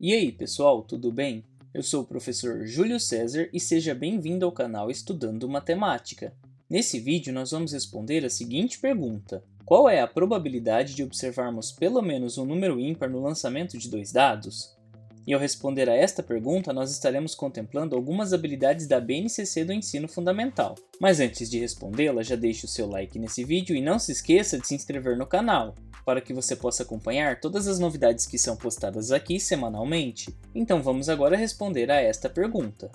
E aí, pessoal, tudo bem? Eu sou o professor Júlio César e seja bem-vindo ao canal Estudando Matemática. Nesse vídeo, nós vamos responder a seguinte pergunta: qual é a probabilidade de observarmos pelo menos um número ímpar no lançamento de dois dados? E ao responder a esta pergunta, nós estaremos contemplando algumas habilidades da BNCC do ensino fundamental. Mas antes de respondê-la, já deixe o seu like nesse vídeo e não se esqueça de se inscrever no canal, para que você possa acompanhar todas as novidades que são postadas aqui semanalmente. Então vamos agora responder a esta pergunta.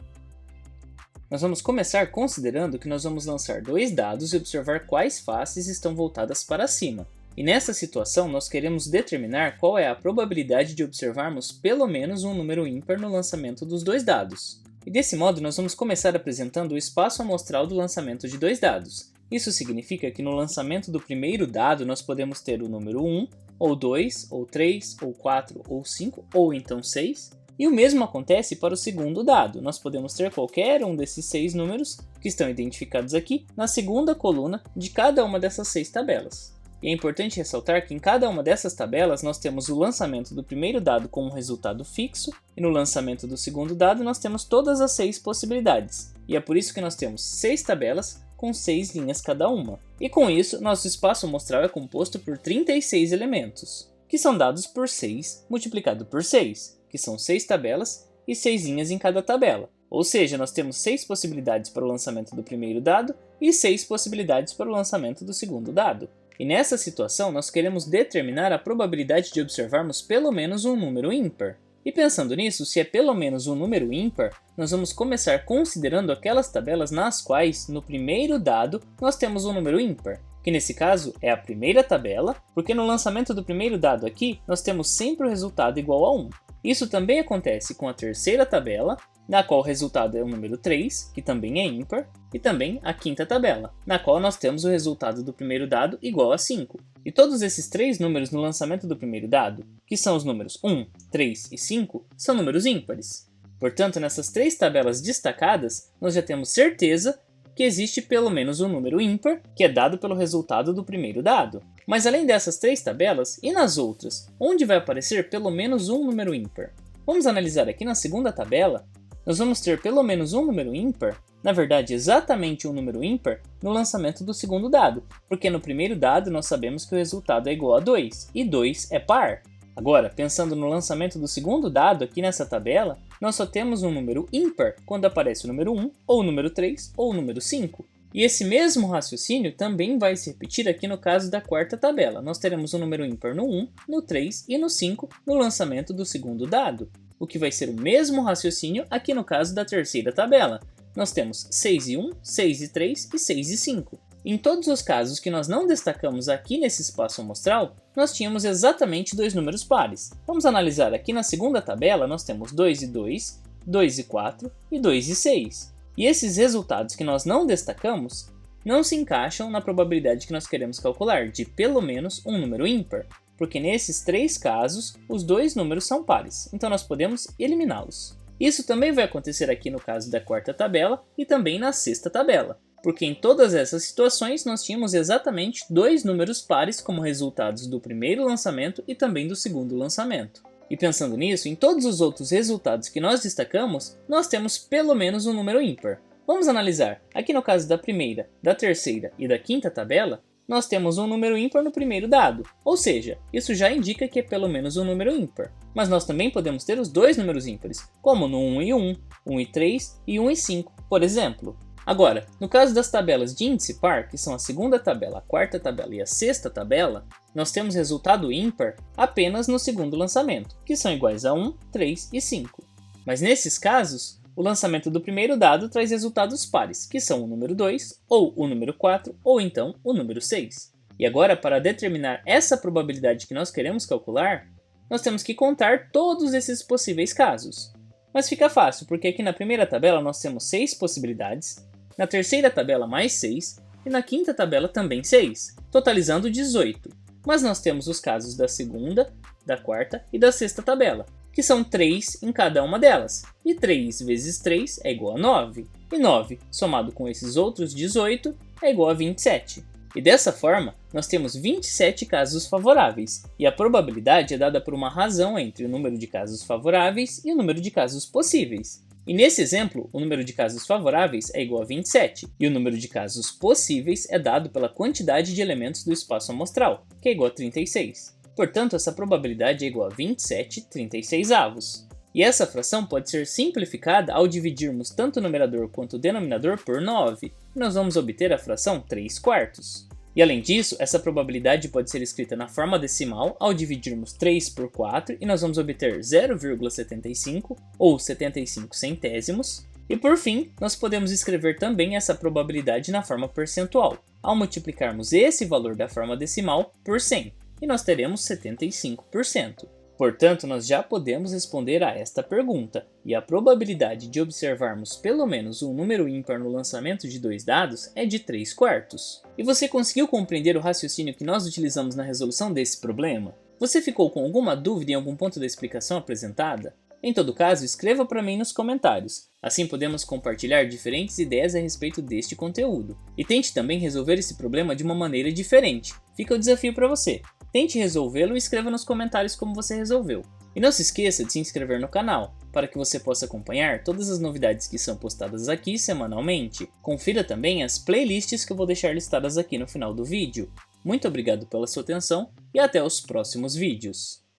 Nós vamos começar considerando que nós vamos lançar dois dados e observar quais faces estão voltadas para cima. E nessa situação, nós queremos determinar qual é a probabilidade de observarmos pelo menos um número ímpar no lançamento dos dois dados. E desse modo, nós vamos começar apresentando o espaço amostral do lançamento de dois dados. Isso significa que no lançamento do primeiro dado, nós podemos ter o número 1, ou 2, ou 3, ou 4, ou 5, ou então 6. E o mesmo acontece para o segundo dado. Nós podemos ter qualquer um desses 6 números, que estão identificados aqui, na segunda coluna de cada uma dessas 6 tabelas. E é importante ressaltar que em cada uma dessas tabelas nós temos o lançamento do primeiro dado com um resultado fixo, e no lançamento do segundo dado nós temos todas as 6 possibilidades. E é por isso que nós temos 6 tabelas com 6 linhas cada uma. E com isso, nosso espaço amostral é composto por 36 elementos, que são dados por 6 multiplicado por 6, que são 6 tabelas e 6 linhas em cada tabela. Ou seja, nós temos 6 possibilidades para o lançamento do primeiro dado e 6 possibilidades para o lançamento do segundo dado. E nessa situação, nós queremos determinar a probabilidade de observarmos pelo menos um número ímpar. E pensando nisso, se é pelo menos um número ímpar, nós vamos começar considerando aquelas tabelas nas quais, no primeiro dado, nós temos um número ímpar, que nesse caso é a primeira tabela, porque no lançamento do primeiro dado aqui, nós temos sempre o resultado igual a 1. Isso também acontece com a terceira tabela, na qual o resultado é o número 3, que também é ímpar, e também a quinta tabela, na qual nós temos o resultado do primeiro dado igual a 5. E todos esses 3 números no lançamento do primeiro dado, que são os números 1, 3 e 5, são números ímpares. Portanto, nessas 3 tabelas destacadas, nós já temos certeza que existe pelo menos um número ímpar, que é dado pelo resultado do primeiro dado. Mas além dessas 3 tabelas, e nas outras, onde vai aparecer pelo menos um número ímpar? Vamos analisar aqui na segunda tabela. Nós vamos ter pelo menos um número ímpar, na verdade exatamente um número ímpar, no lançamento do segundo dado, porque no primeiro dado nós sabemos que o resultado é igual a 2, e 2 é par. Agora, pensando no lançamento do segundo dado aqui nessa tabela, nós só temos um número ímpar quando aparece o número 1, ou o número 3, ou o número 5. E esse mesmo raciocínio também vai se repetir aqui no caso da quarta tabela. Nós teremos um número ímpar no 1, no 3 e no 5 no lançamento do segundo dado, o que vai ser o mesmo raciocínio aqui no caso da terceira tabela. Nós temos 6 e 1, 6 e 3 e 6 e 5. Em todos os casos que nós não destacamos aqui nesse espaço amostral, nós tínhamos exatamente dois números pares. Vamos analisar aqui na segunda tabela, nós temos 2 e 2, 2 e 4 e 2 e 6. E esses resultados que nós não destacamos não se encaixam na probabilidade que nós queremos calcular de pelo menos um número ímpar, porque nesses 3 casos, os dois números são pares, então nós podemos eliminá-los. Isso também vai acontecer aqui no caso da quarta tabela e também na sexta tabela, porque em todas essas situações nós tínhamos exatamente 2 números pares como resultados do primeiro lançamento e também do segundo lançamento. E pensando nisso, em todos os outros resultados que nós destacamos, nós temos pelo menos um número ímpar. Vamos analisar. Aqui no caso da primeira, da terceira e da quinta tabela, nós temos um número ímpar no primeiro dado, ou seja, isso já indica que é pelo menos um número ímpar. Mas nós também podemos ter os dois números ímpares, como no 1 e 1, 1 e 3 e 1 e 5, por exemplo. Agora, no caso das tabelas de índice par, que são a segunda tabela, a quarta tabela e a sexta tabela, nós temos resultado ímpar apenas no segundo lançamento, que são iguais a 1, 3 e 5. Mas nesses casos, o lançamento do primeiro dado traz resultados pares, que são o número 2, ou o número 4, ou então o número 6. E agora, para determinar essa probabilidade que nós queremos calcular, nós temos que contar todos esses possíveis casos. Mas fica fácil, porque aqui na primeira tabela nós temos 6 possibilidades, na terceira tabela mais 6, e na quinta tabela também 6, totalizando 18. Mas nós temos os casos da segunda, da quarta e da sexta tabela, que são 3 em cada uma delas, e 3 vezes 3 é igual a 9, e 9 somado com esses outros 18 é igual a 27. E dessa forma, nós temos 27 casos favoráveis, e a probabilidade é dada por uma razão entre o número de casos favoráveis e o número de casos possíveis. E nesse exemplo, o número de casos favoráveis é igual a 27, e o número de casos possíveis é dado pela quantidade de elementos do espaço amostral, que é igual a 36. Portanto, essa probabilidade é igual a 27/36. E essa fração pode ser simplificada ao dividirmos tanto o numerador quanto o denominador por 9, e nós vamos obter a fração 3/4. E além disso, essa probabilidade pode ser escrita na forma decimal ao dividirmos 3 por 4 e nós vamos obter 0,75 ou 75 centésimos. E por fim, nós podemos escrever também essa probabilidade na forma percentual, ao multiplicarmos esse valor da forma decimal por 100, e nós teremos 75%. Portanto, nós já podemos responder a esta pergunta, e a probabilidade de observarmos pelo menos um número ímpar no lançamento de dois dados é de 3/4. E você conseguiu compreender o raciocínio que nós utilizamos na resolução desse problema? Você ficou com alguma dúvida em algum ponto da explicação apresentada? Em todo caso, escreva para mim nos comentários, assim podemos compartilhar diferentes ideias a respeito deste conteúdo. E tente também resolver esse problema de uma maneira diferente, fica o desafio para você. Tente resolvê-lo e escreva nos comentários como você resolveu. E não se esqueça de se inscrever no canal, para que você possa acompanhar todas as novidades que são postadas aqui semanalmente. Confira também as playlists que eu vou deixar listadas aqui no final do vídeo. Muito obrigado pela sua atenção e até os próximos vídeos.